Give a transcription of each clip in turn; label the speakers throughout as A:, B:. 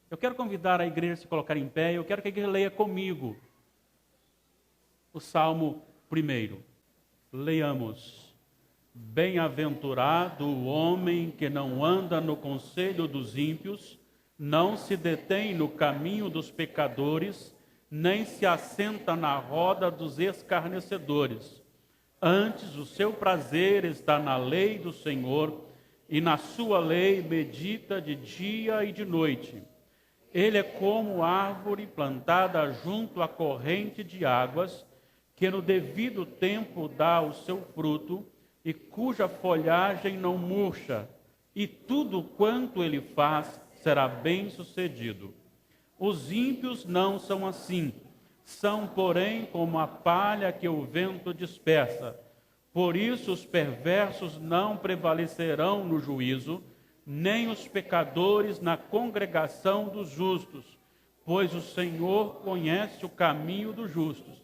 A: Eu quero convidar a igreja a se colocar em pé, eu quero que a igreja leia comigo o Salmo 1. Leiamos. Bem-aventurado o homem que não anda no conselho dos ímpios, não se detém no caminho dos pecadores, nem se assenta na roda dos escarnecedores. Antes, o seu prazer está na lei do Senhor, e na sua lei medita de dia e de noite. Ele é como árvore plantada junto à corrente de águas, que no devido tempo dá o seu fruto, e cuja folhagem não murcha, e tudo quanto ele faz será bem-sucedido. Os ímpios não são assim, são, porém, como a palha que o vento dispersa. Por isso os perversos não prevalecerão no juízo, nem os pecadores na congregação dos justos, pois o Senhor conhece o caminho dos justos,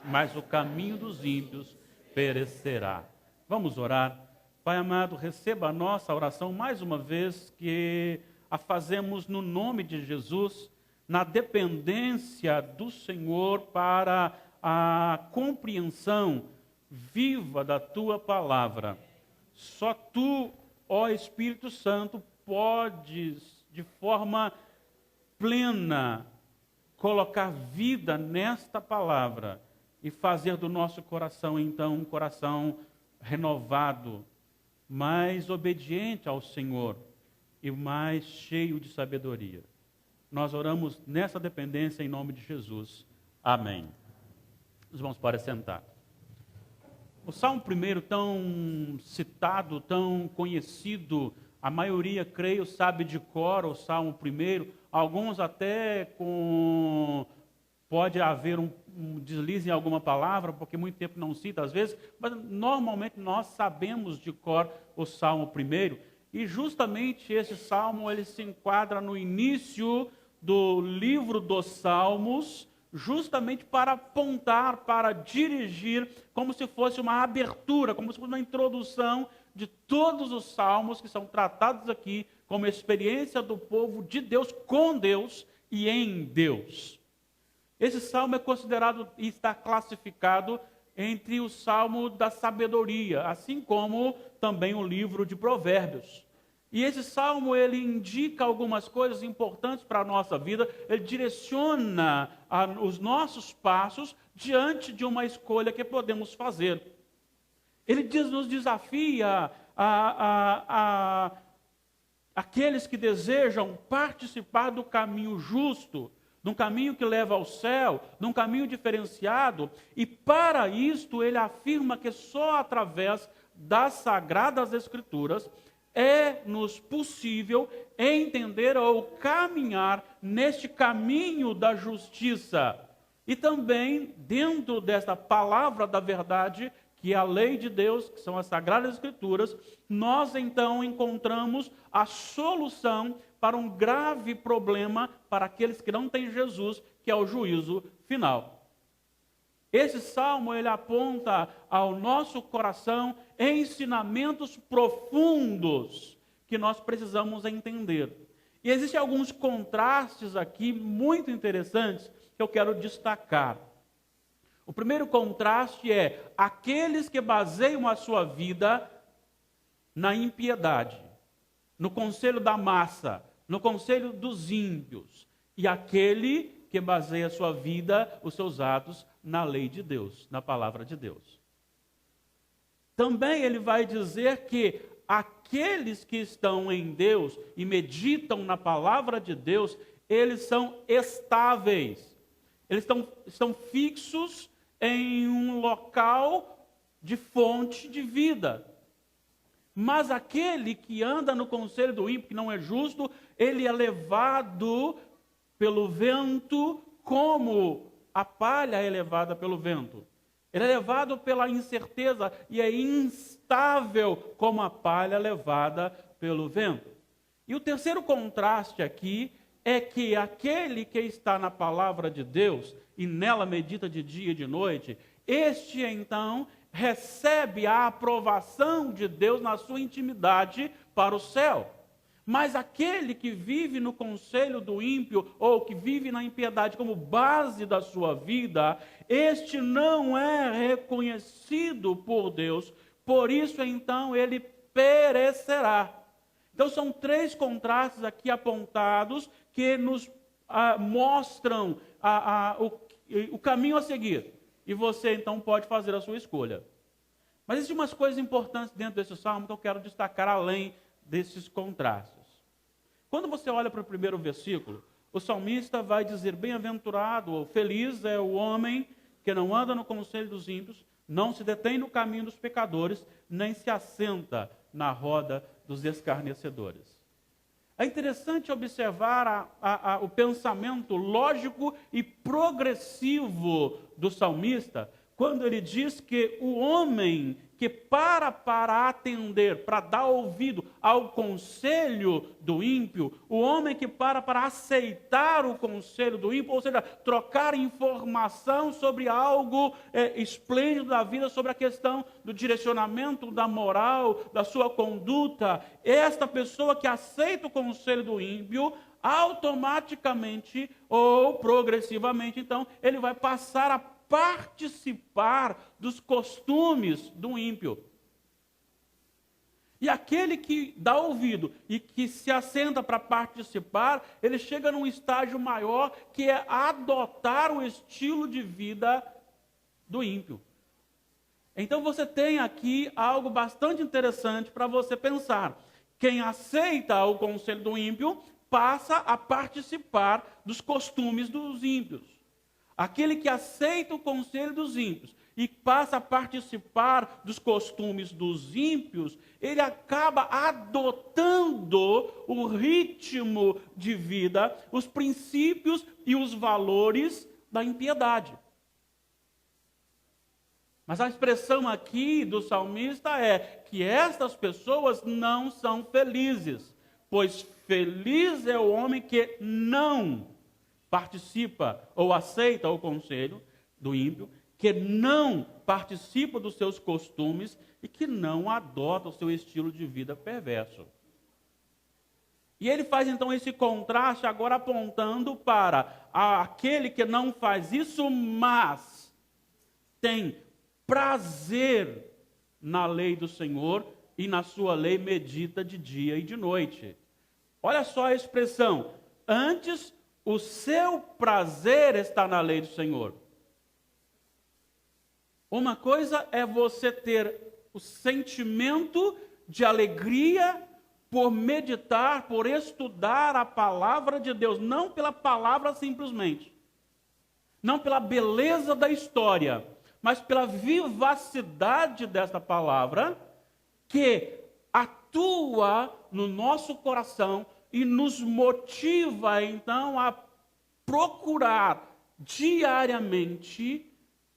A: mas o caminho dos ímpios perecerá. Vamos orar. Pai amado, receba a nossa oração mais uma vez, que a fazemos no nome de Jesus, na dependência do Senhor para a compreensão viva da Tua palavra. Só Tu, ó Espírito Santo, podes, de forma plena, colocar vida nesta palavra e fazer do nosso coração, então, um coração renovado, mais obediente ao Senhor e mais cheio de sabedoria. Nós oramos nessa dependência em nome de Jesus. Amém. Os irmãos podem sentar. O Salmo 1, tão citado, tão conhecido, a maioria, creio, sabe de cor o Salmo 1, alguns até pode haver um deslize em alguma palavra, porque muito tempo não cita às vezes, mas normalmente nós sabemos de cor o Salmo 1, e justamente esse Salmo ele se enquadra no início do livro dos Salmos, justamente para apontar, para dirigir, como se fosse uma abertura, como se fosse uma introdução de todos os salmos que são tratados aqui como experiência do povo de Deus, com Deus e em Deus. Esse salmo é considerado e está classificado entre o salmo da sabedoria, assim como também o livro de Provérbios. E esse salmo, ele indica algumas coisas importantes para a nossa vida, ele direciona os nossos passos diante de uma escolha que podemos fazer. Ele nos desafia aqueles que desejam participar do caminho justo, de um caminho que leva ao céu, de um caminho diferenciado, e para isto ele afirma que só através das Sagradas Escrituras é-nos possível entender ou caminhar neste caminho da justiça. E também, dentro desta palavra da verdade, que é a lei de Deus, que são as Sagradas Escrituras, nós então encontramos a solução para um grave problema para aqueles que não têm Jesus, que é o juízo final. Esse salmo, ele aponta ao nosso coração ensinamentos profundos que nós precisamos entender. E existem alguns contrastes aqui muito interessantes que eu quero destacar. O primeiro contraste é aqueles que baseiam a sua vida na impiedade, no conselho da massa, no conselho dos ímpios, e aquele que baseia a sua vida, os seus atos, na lei de Deus, na palavra de Deus. Também ele vai dizer que aqueles que estão em Deus e meditam na palavra de Deus, eles são estáveis. Eles estão fixos em um local de fonte de vida. Mas aquele que anda no conselho do ímpio, que não é justo, ele é levado pelo vento, como a palha é levada pelo vento. Ele é levado pela incerteza e é instável como a palha levada pelo vento. E o terceiro contraste aqui é que aquele que está na palavra de Deus e nela medita de dia e de noite, este então recebe a aprovação de Deus na sua intimidade para o céu. Mas aquele que vive no conselho do ímpio, ou que vive na impiedade como base da sua vida, este não é reconhecido por Deus, por isso então ele perecerá. Então são três contrastes aqui apontados que nos mostram o caminho a seguir. E você então pode fazer a sua escolha. Mas existem umas coisas importantes dentro desse salmo que eu quero destacar além desses contrastes. Quando você olha para o primeiro versículo, o salmista vai dizer: bem-aventurado ou feliz é o homem que não anda no conselho dos ímpios, não se detém no caminho dos pecadores, nem se assenta na roda dos escarnecedores. É interessante observar o pensamento lógico e progressivo do salmista, quando ele diz que o homem que para atender, para dar ouvido ao conselho do ímpio, o homem que para aceitar o conselho do ímpio, ou seja, trocar informação sobre algo esplêndido da vida, sobre a questão do direcionamento, da moral, da sua conduta, esta pessoa que aceita o conselho do ímpio, automaticamente ou progressivamente, então, ele vai passar a participar dos costumes do ímpio. E aquele que dá ouvido e que se assenta para participar, ele chega num estágio maior, que é adotar o estilo de vida do ímpio. Então você tem aqui algo bastante interessante para você pensar. Quem aceita o conselho do ímpio passa a participar dos costumes dos ímpios. Aquele que aceita o conselho dos ímpios e passa a participar dos costumes dos ímpios, ele acaba adotando o ritmo de vida, os princípios e os valores da impiedade. Mas a expressão aqui do salmista é que estas pessoas não são felizes, pois feliz é o homem que não participa ou aceita o conselho do ímpio, que não participa dos seus costumes e que não adota o seu estilo de vida perverso. E ele faz então esse contraste agora apontando para aquele que não faz isso, mas tem prazer na lei do Senhor e na sua lei medita de dia e de noite. Olha só a expressão: antes o seu prazer está na lei do Senhor. Uma coisa é você ter o sentimento de alegria por meditar, por estudar a palavra de Deus, não pela palavra simplesmente, não pela beleza da história, mas pela vivacidade desta palavra, que atua no nosso coração e nos motiva, então, a procurar diariamente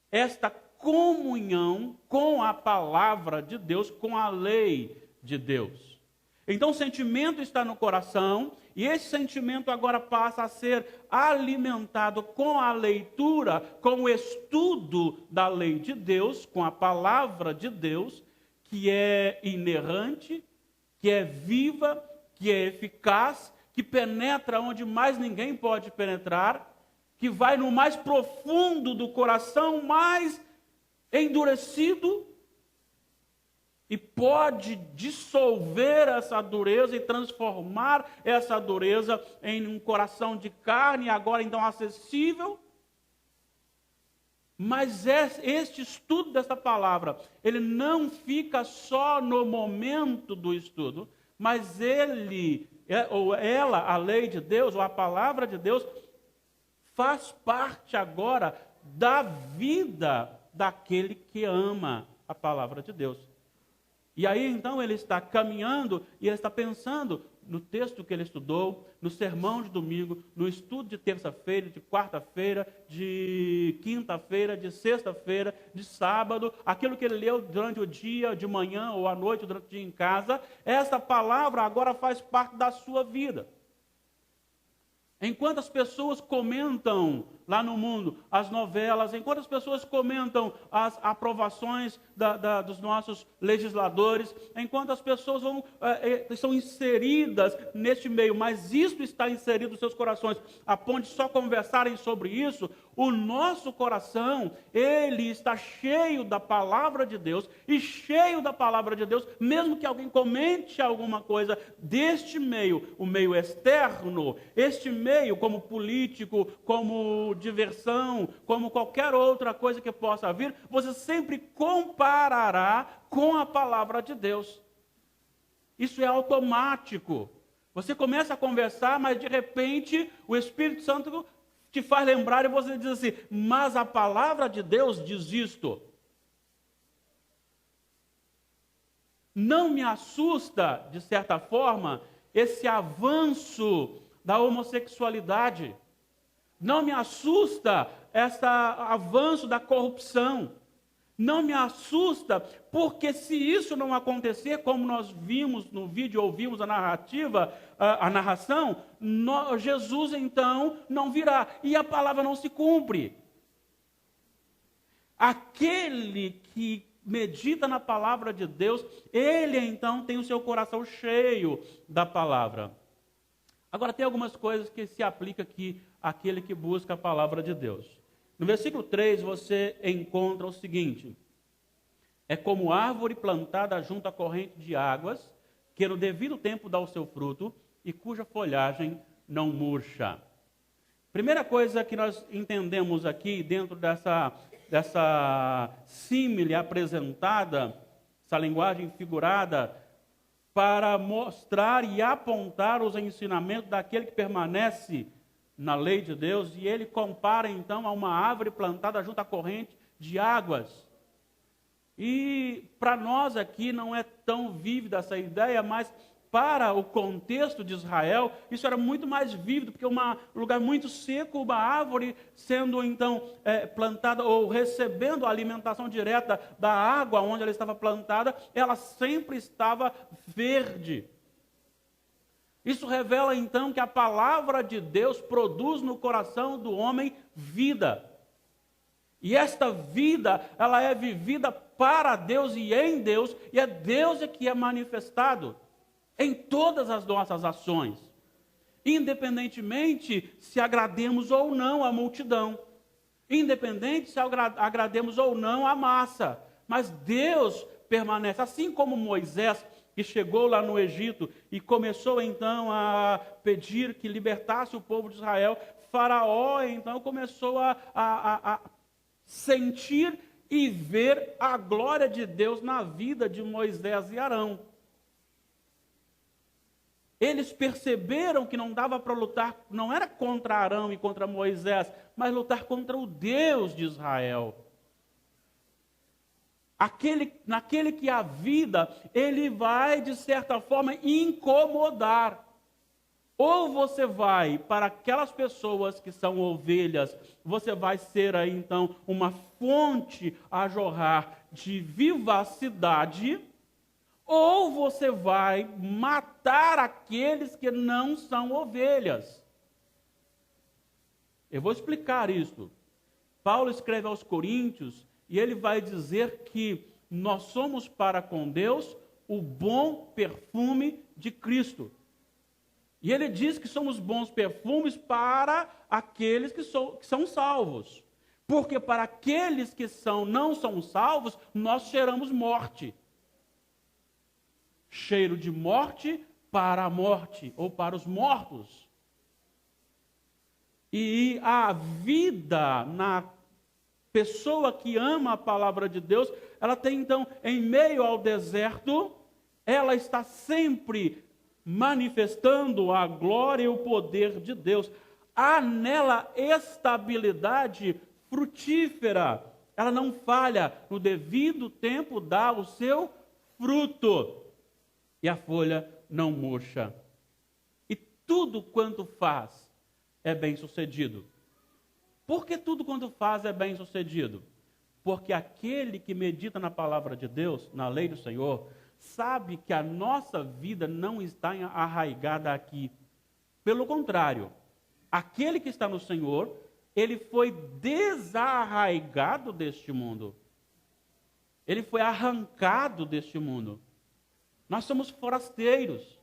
A: esta comunhão com a palavra de Deus, com a lei de Deus. Então, o sentimento está no coração, e esse sentimento agora passa a ser alimentado com a leitura, com o estudo da lei de Deus, com a palavra de Deus, que é inerrante, que é viva, que é eficaz, que penetra onde mais ninguém pode penetrar, que vai no mais profundo do coração, mais endurecido, e pode dissolver essa dureza e transformar essa dureza em um coração de carne, agora então acessível. Mas este estudo dessa palavra, ele não fica só no momento do estudo, mas ele, ou ela, a lei de Deus, ou a palavra de Deus, faz parte agora da vida daquele que ama a palavra de Deus. E aí então ele está caminhando e ele está pensando no texto que ele estudou, no sermão de domingo, no estudo de terça-feira, de quarta-feira, de quinta-feira, de sexta-feira, de sábado, aquilo que ele leu durante o dia, de manhã ou à noite, durante o dia em casa. Essa palavra agora faz parte da sua vida. Enquanto as pessoas comentam lá no mundo, as novelas, enquanto as pessoas comentam as aprovações dos nossos legisladores, enquanto as pessoas são inseridas neste meio, mas isso está inserido nos seus corações, a ponto de só conversarem sobre isso, o nosso coração, ele está cheio da palavra de Deus, e cheio da palavra de Deus, mesmo que alguém comente alguma coisa deste meio, o meio externo, este meio como político, como diversão, como qualquer outra coisa que possa vir, você sempre comparará com a palavra de Deus. Isso é automático. Você começa a conversar, mas de repente o Espírito Santo te faz lembrar e você diz assim, mas a palavra de Deus diz isto. Não me assusta, de certa forma, esse avanço da homossexualidade. Não me assusta esse avanço da corrupção. Não me assusta, porque se isso não acontecer, como nós vimos no vídeo, ouvimos a narração, Jesus então não virá e a palavra não se cumpre. Aquele que medita na palavra de Deus, ele então tem o seu coração cheio da palavra. Agora tem algumas coisas que se aplicam aqui àquele que busca a palavra de Deus. No versículo 3 você encontra o seguinte: é como árvore plantada junto à corrente de águas, que no devido tempo dá o seu fruto e cuja folhagem não murcha. Primeira coisa que nós entendemos aqui dentro dessa símile apresentada, essa linguagem figurada, para mostrar e apontar os ensinamentos daquele que permanece na lei de Deus, e ele compara então a uma árvore plantada junto à corrente de águas. E para nós aqui não é tão vívida essa ideia, mas para o contexto de Israel, isso era muito mais vívido, porque um lugar muito seco, uma árvore sendo então plantada ou recebendo a alimentação direta da água onde ela estava plantada, ela sempre estava verde. Isso revela então que a palavra de Deus produz no coração do homem vida. E esta vida, ela é vivida para Deus e em Deus, e é Deus que é manifestado em todas as nossas ações, independentemente se agrademos ou não a multidão, independente se agrademos ou não a massa, mas Deus permanece, assim como Moisés, que chegou lá no Egito e começou então a pedir que libertasse o povo de Israel, Faraó então começou a sentir e ver a glória de Deus na vida de Moisés e Arão. Eles perceberam que não dava para lutar, não era contra Arão e contra Moisés, mas lutar contra o Deus de Israel. Naquele que a vida, ele vai, de certa forma, incomodar. Ou você vai para aquelas pessoas que são ovelhas, você vai ser aí então uma fonte a jorrar de vivacidade, ou você vai matar aqueles que não são ovelhas. Eu vou explicar isso. Paulo escreve aos Coríntios e ele vai dizer que nós somos para com Deus o bom perfume de Cristo. E ele diz que somos bons perfumes para aqueles que são salvos. Porque para aqueles que não são salvos, nós cheiramos morte. Cheiro de morte para a morte, ou para os mortos. E a vida na pessoa que ama a palavra de Deus, ela tem então, em meio ao deserto, ela está sempre manifestando a glória e o poder de Deus. Há nela estabilidade frutífera. Ela não falha, no devido tempo dá o seu fruto. E a folha não murcha. E tudo quanto faz é bem sucedido. Por que tudo quanto faz é bem sucedido? Porque aquele que medita na palavra de Deus, na lei do Senhor, sabe que a nossa vida não está arraigada aqui. Pelo contrário, aquele que está no Senhor ele foi desarraigado deste mundo. Ele foi arrancado deste mundo. Nós somos forasteiros.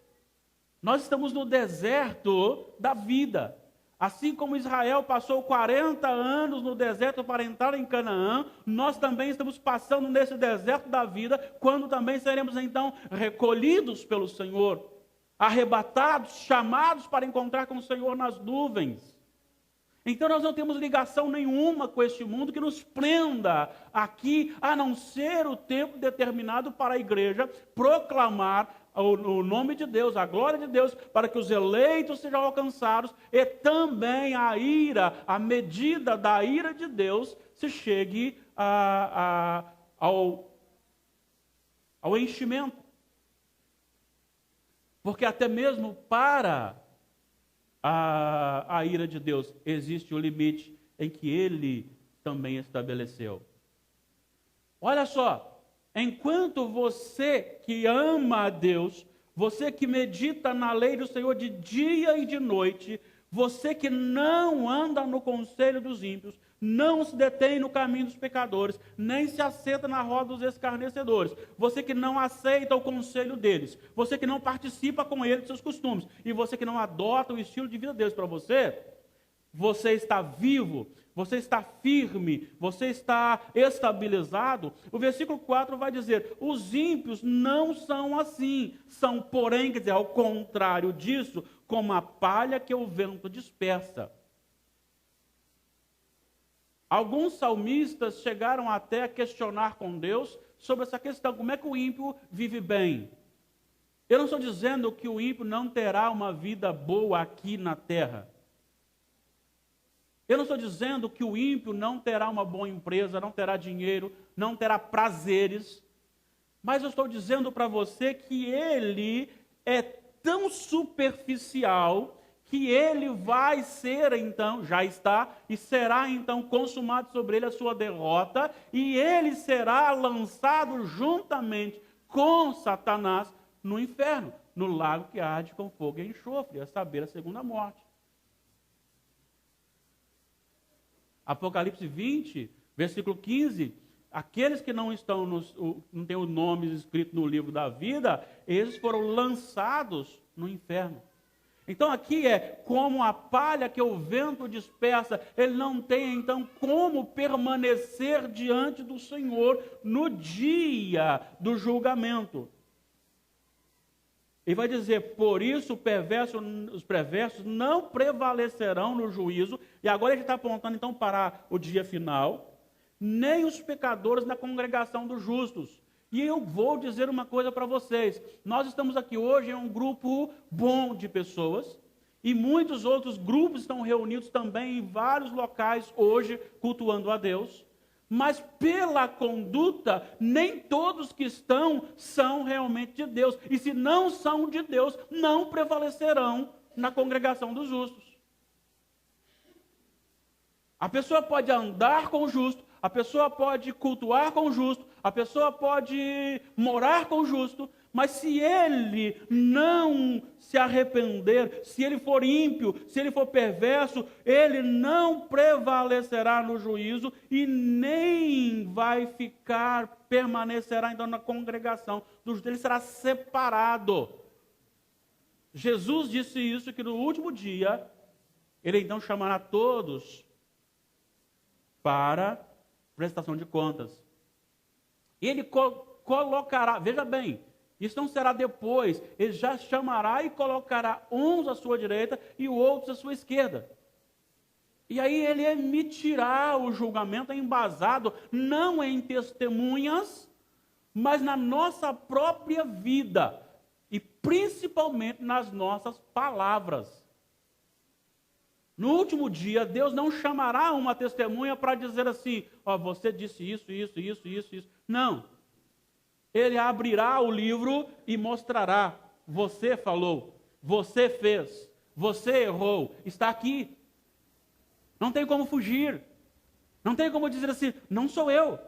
A: Nós estamos no deserto da vida. Assim como Israel passou 40 anos no deserto para entrar em Canaã, nós também estamos passando nesse deserto da vida, quando também seremos então recolhidos pelo Senhor, arrebatados, chamados para encontrar com o Senhor nas nuvens. Então nós não temos ligação nenhuma com este mundo que nos prenda aqui, a não ser o tempo determinado para a igreja proclamar o nome de Deus, a glória de Deus, para que os eleitos sejam alcançados e também a ira, a medida da ira de Deus se chegue ao enchimento. Porque até mesmo para a ira de Deus existe o limite em que Ele também estabeleceu. Olha só. Enquanto você que ama a Deus, você que medita na lei do Senhor de dia e de noite, você que não anda no conselho dos ímpios, não se detém no caminho dos pecadores, nem se assenta na roda dos escarnecedores, você que não aceita o conselho deles, você que não participa com eles dos seus costumes, e você que não adota o estilo de vida deles para você, você está vivo, você está firme, você está estabilizado. O versículo 4 vai dizer, os ímpios não são assim, são porém, quer dizer, ao contrário disso, como a palha que o vento dispersa. Alguns salmistas chegaram até a questionar com Deus sobre essa questão, como é que o ímpio vive bem? Eu não estou dizendo que o ímpio não terá uma vida boa aqui na terra. Eu não estou dizendo que o ímpio não terá uma boa empresa, não terá dinheiro, não terá prazeres, mas eu estou dizendo para você que ele é tão superficial que ele vai ser então, já está, e será então consumado sobre ele a sua derrota, e ele será lançado juntamente com Satanás no inferno, no lago que arde com fogo e enxofre, a saber, a segunda morte. Apocalipse 20, versículo 15, aqueles que não têm os nomes escritos no livro da vida, eles foram lançados no inferno. Então aqui é como a palha que o vento dispersa, ele não tem então como permanecer diante do Senhor no dia do julgamento. Ele vai dizer, por isso os perversos não prevalecerão no juízo, e agora ele está apontando então para o dia final, nem os pecadores na congregação dos justos. E eu vou dizer uma coisa para vocês, nós estamos aqui hoje em um grupo bom de pessoas, e muitos outros grupos estão reunidos também em vários locais hoje, cultuando a Deus, mas pela conduta, nem todos que estão são realmente de Deus. E se não são de Deus, não prevalecerão na congregação dos justos. A pessoa pode andar com o justo, a pessoa pode cultuar com o justo, a pessoa pode morar com o justo, mas se ele não se arrepender, se ele for ímpio, se ele for perverso, ele não prevalecerá no juízo e nem vai permanecerá então na congregação dos justos, ele será separado. Jesus disse isso, que no último dia, ele então chamará todos para prestação de contas. Ele colocará, veja bem, isso não será depois, ele já chamará e colocará uns à sua direita e outros à sua esquerda. E aí ele emitirá o julgamento embasado não em testemunhas, mas na nossa própria vida e principalmente nas nossas palavras. No último dia, Deus não chamará uma testemunha para dizer assim, ó, você disse isso. Não. Ele abrirá o livro e mostrará, você falou, você fez, você errou, está aqui. Não tem como fugir. Não tem como dizer assim, não sou eu.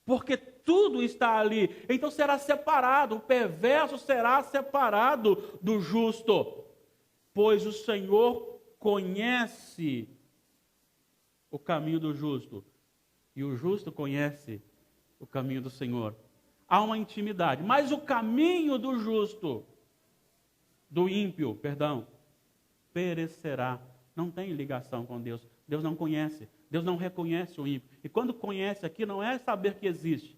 A: Porque tudo está ali. Então será separado, o perverso será separado do justo. Pois o Senhor conhece o caminho do justo e o justo conhece o caminho do Senhor. Há uma intimidade, mas o caminho do justo, do ímpio, perecerá. Não tem ligação com Deus. Deus não conhece. Deus não reconhece o ímpio. E quando conhece aqui, não é saber que existe.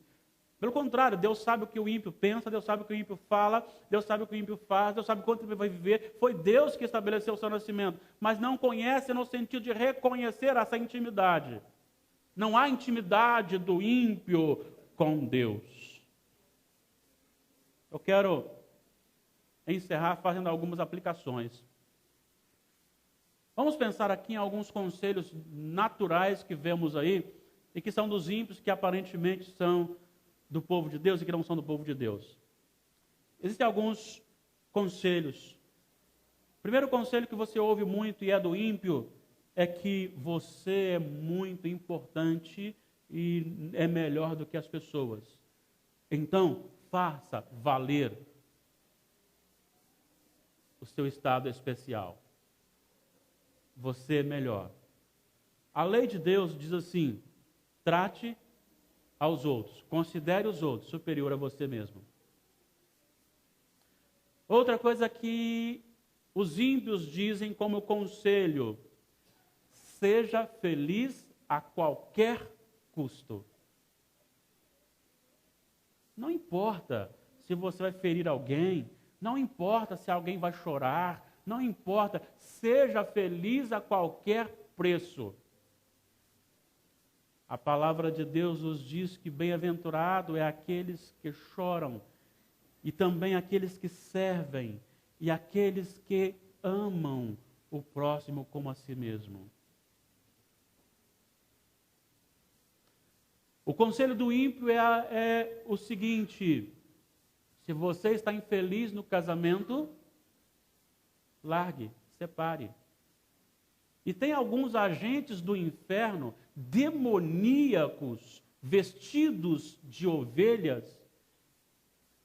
A: Pelo contrário, Deus sabe o que o ímpio pensa, Deus sabe o que o ímpio fala, Deus sabe o que o ímpio faz, Deus sabe quanto ele vai viver. Foi Deus que estabeleceu o seu nascimento. Mas não conhece no sentido de reconhecer essa intimidade. Não há intimidade do ímpio com Deus. Eu quero encerrar fazendo algumas aplicações. Vamos pensar aqui em alguns conselhos naturais que vemos aí, e que são dos ímpios, que aparentemente são do povo de Deus e que não são do povo de Deus. Existem alguns conselhos. O primeiro conselho que você ouve muito e é do ímpio é que você é muito importante e é melhor do que as pessoas. Então, faça valer o seu estado especial. Você é melhor. A lei de Deus diz assim: trate aos outros, considere os outros superior a você mesmo. Outra coisa que os ímpios dizem como conselho: seja feliz a qualquer custo. Não importa se você vai ferir alguém, não importa se alguém vai chorar, não importa, seja feliz a qualquer preço. A palavra de Deus nos diz que bem-aventurado é aqueles que choram, e também aqueles que servem, e aqueles que amam o próximo como a si mesmo. O conselho do ímpio é o seguinte: se você está infeliz no casamento, largue, separe. E tem alguns agentes do inferno, demoníacos, vestidos de ovelhas,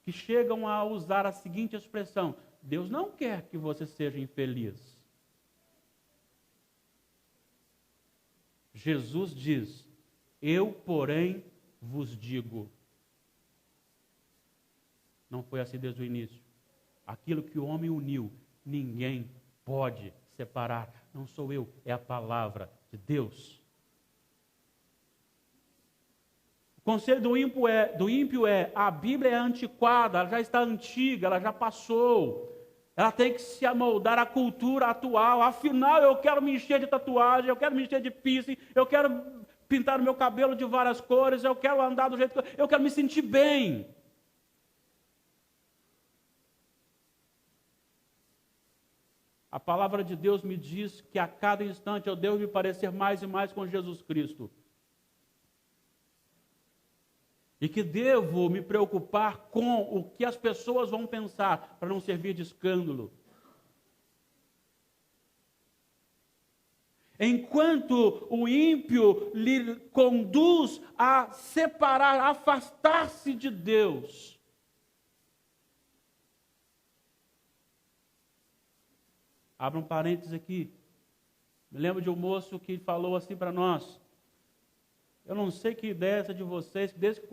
A: que chegam a usar a seguinte expressão: Deus não quer que você seja infeliz. Jesus diz: eu, porém, vos digo. Não foi assim desde o início. Aquilo que o homem uniu, ninguém pode separar. Não sou eu, é a palavra de Deus. O conselho do ímpio é: a Bíblia é antiquada, ela já está antiga, ela já passou. Ela tem que se amoldar à cultura atual. Afinal, eu quero me encher de tatuagem, eu quero me encher de piercing, eu quero pintar o meu cabelo de várias cores, eu quero andar do jeito que eu quero me sentir bem. A palavra de Deus me diz que a cada instante eu devo me parecer mais e mais com Jesus Cristo. E que devo me preocupar com o que as pessoas vão pensar, para não servir de escândalo. Enquanto o ímpio lhe conduz a separar, a afastar-se de Deus, abra um parênteses aqui. Me lembro de um moço que falou assim para nós: eu não sei que ideia é essa de vocês, desde que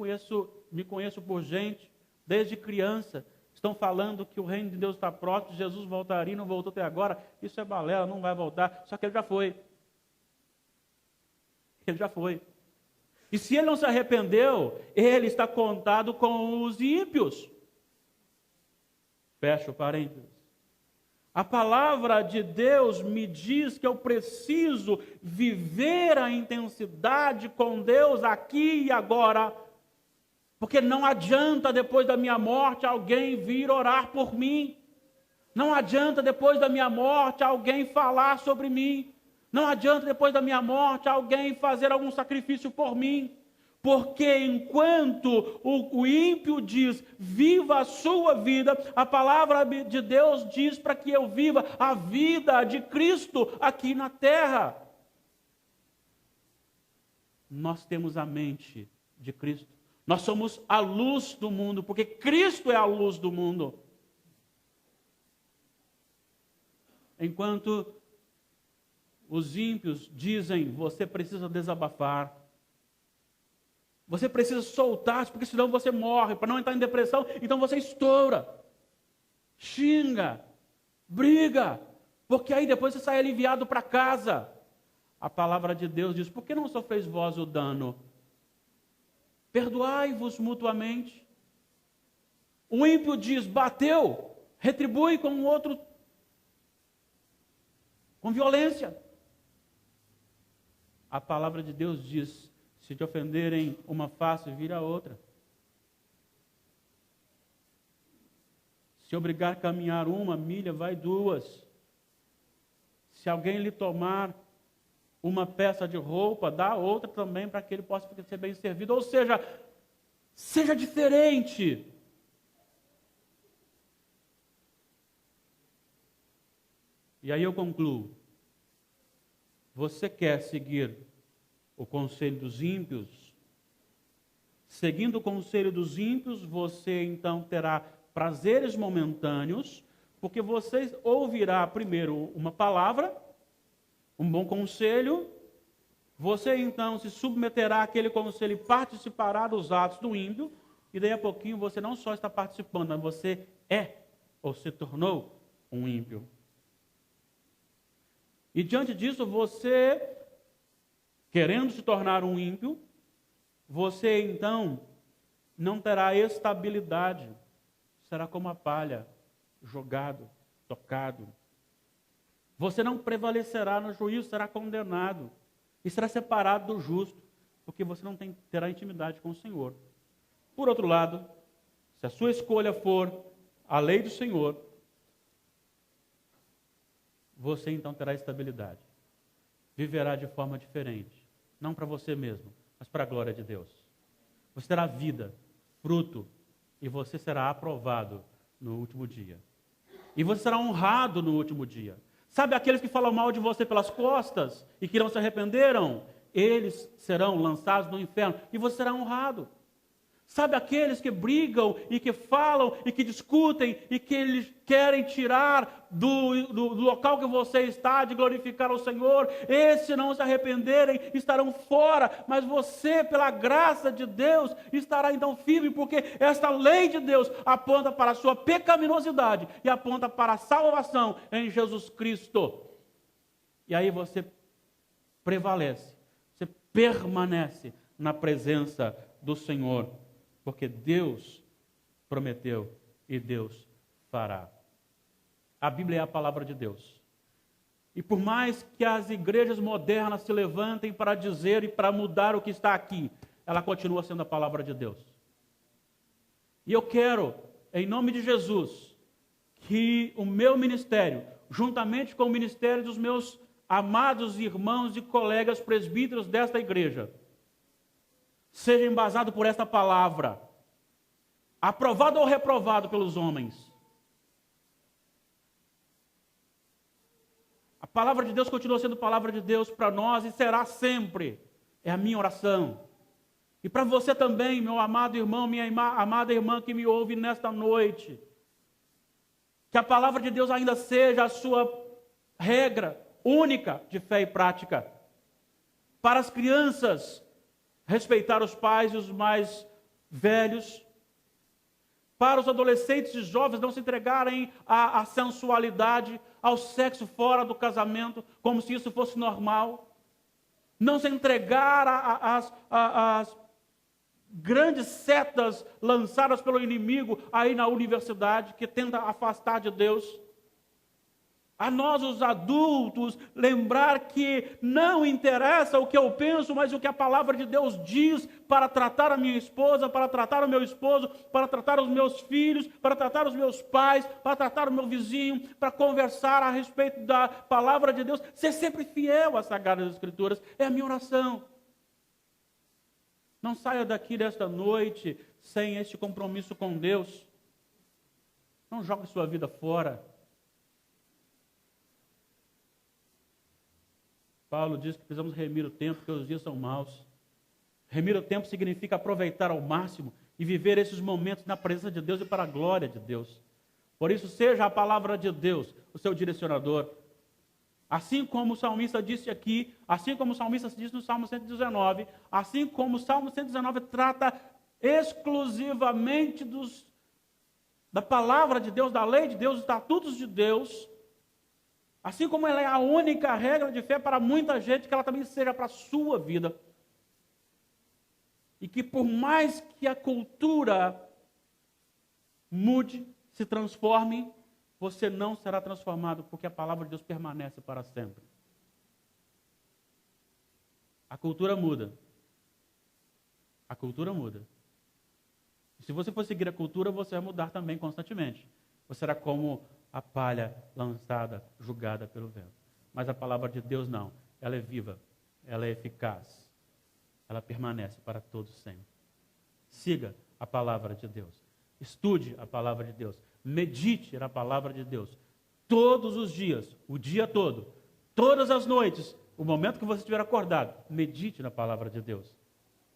A: me conheço por gente, desde criança, estão falando que o reino de Deus está próximo, Jesus voltaria e não voltou até agora. Isso é balela, não vai voltar. Só que ele já foi. Ele já foi. E se ele não se arrependeu, ele está contado com os ímpios. Fecha o parênteses. A palavra de Deus me diz que eu preciso viver a intensidade com Deus aqui e agora, porque não adianta depois da minha morte alguém vir orar por mim, não adianta depois da minha morte alguém falar sobre mim, não adianta depois da minha morte alguém fazer algum sacrifício por mim. Porque enquanto o ímpio diz, viva a sua vida, a palavra de Deus diz para que eu viva a vida de Cristo aqui na terra. Nós temos a mente de Cristo. Nós somos a luz do mundo, porque Cristo é a luz do mundo. Enquanto os ímpios dizem: você precisa desabafar. Você precisa soltar, porque senão você morre. Para não entrar em depressão, então você estoura. Xinga. Briga. Porque aí depois você sai aliviado para casa. A palavra de Deus diz: por que não sofreis vós o dano? Perdoai-vos mutuamente. O ímpio diz: bateu, retribui com o outro, com violência. A palavra de Deus diz: se te ofenderem uma face, vira a outra. Se obrigar a caminhar 1 milha, vai 2. Se alguém lhe tomar uma peça de roupa, dá outra também para que ele possa ser bem servido. Ou seja, seja diferente. E aí eu concluo. Você quer seguir o conselho dos ímpios? Seguindo o conselho dos ímpios, você então terá prazeres momentâneos, porque você ouvirá primeiro uma palavra, um bom conselho, você então se submeterá àquele conselho e participará dos atos do ímpio, e daí a pouquinho você não só está participando, mas você é ou se tornou um ímpio. E diante disso, você, querendo se tornar um ímpio, você então não terá estabilidade, será como a palha, jogado, tocado. Você não prevalecerá no juízo, será condenado e será separado do justo, porque você não terá intimidade com o Senhor. Por outro lado, se a sua escolha for a lei do Senhor, você então terá estabilidade. Viverá de forma diferente. Não para você mesmo, mas para a glória de Deus. Você terá vida, fruto, e você será aprovado no último dia. E você será honrado no último dia. Sabe aqueles que falam mal de você pelas costas e que não se arrependeram? Eles serão lançados no inferno e você será honrado. Sabe aqueles que brigam e que falam e que discutem e que eles querem tirar do local que você está de glorificar ao Senhor? Esses, se não se arrependerem, estarão fora, mas você, pela graça de Deus, estará então firme, porque esta lei de Deus aponta para a sua pecaminosidade e aponta para a salvação em Jesus Cristo. E aí você prevalece, você permanece na presença do Senhor. Porque Deus prometeu e Deus fará. A Bíblia é a palavra de Deus. E por mais que as igrejas modernas se levantem para dizer e para mudar o que está aqui, ela continua sendo a palavra de Deus. E eu quero, em nome de Jesus, que o meu ministério, juntamente com o ministério dos meus amados irmãos e colegas presbíteros desta igreja, seja embasado por esta palavra, aprovado ou reprovado pelos homens. A palavra de Deus continua sendo palavra de Deus para nós e será sempre. É a minha oração. E para você também, meu amado irmão, minha amada irmã que me ouve nesta noite, que a palavra de Deus ainda seja a sua regra única de fé e prática. Para as crianças, respeitar os pais e os mais velhos. Para os adolescentes e jovens não se entregarem à sensualidade, ao sexo fora do casamento, como se isso fosse normal. Não se entregar às grandes setas lançadas pelo inimigo aí na universidade, que tenta afastar de Deus. A nós, os adultos, lembrar que não interessa o que eu penso, mas o que a palavra de Deus diz para tratar a minha esposa, para tratar o meu esposo, para tratar os meus filhos, para tratar os meus pais, para tratar o meu vizinho, para conversar a respeito da palavra de Deus. Ser sempre fiel às Sagradas Escrituras é a minha oração. Não saia daqui desta noite sem este compromisso com Deus. Não jogue sua vida fora. Paulo diz que precisamos remir o tempo, porque os dias são maus. Remir o tempo significa aproveitar ao máximo e viver esses momentos na presença de Deus e para a glória de Deus. Por isso, seja a palavra de Deus o seu direcionador. Assim como o salmista disse aqui, assim como o salmista disse no Salmo 119, assim como o Salmo 119 trata exclusivamente da palavra de Deus, da lei de Deus, dos estatutos de Deus, assim como ela é a única regra de fé para muita gente, que ela também seja para a sua vida. E que por mais que a cultura mude, se transforme, você não será transformado, porque a palavra de Deus permanece para sempre. A cultura muda. A cultura muda. E se você for seguir a cultura, você vai mudar também constantemente. Você será como a palha lançada, julgada pelo vento. Mas a palavra de Deus não. Ela é viva, ela é eficaz. Ela permanece para todos sempre. Siga a palavra de Deus. Estude a palavra de Deus. Medite na palavra de Deus. Todos os dias, o dia todo, todas as noites, o momento que você estiver acordado, medite na palavra de Deus.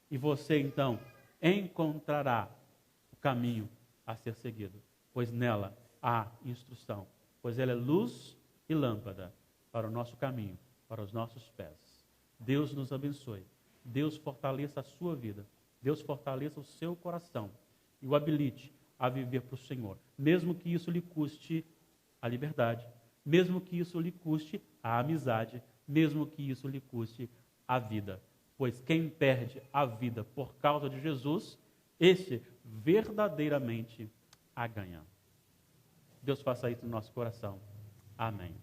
A: E você, então, encontrará o caminho a ser seguido. Pois nela há instrução. Pois ela é luz e lâmpada para o nosso caminho, para os nossos pés. Deus nos abençoe. Deus fortaleça a sua vida. Deus fortaleça o seu coração. E o habilite a viver para o Senhor. Mesmo que isso lhe custe a liberdade. Mesmo que isso lhe custe a amizade. Mesmo que isso lhe custe a vida. Pois quem perde a vida por causa de Jesus, esse verdadeiramente a ganha. Deus faça isso no nosso coração. Amém.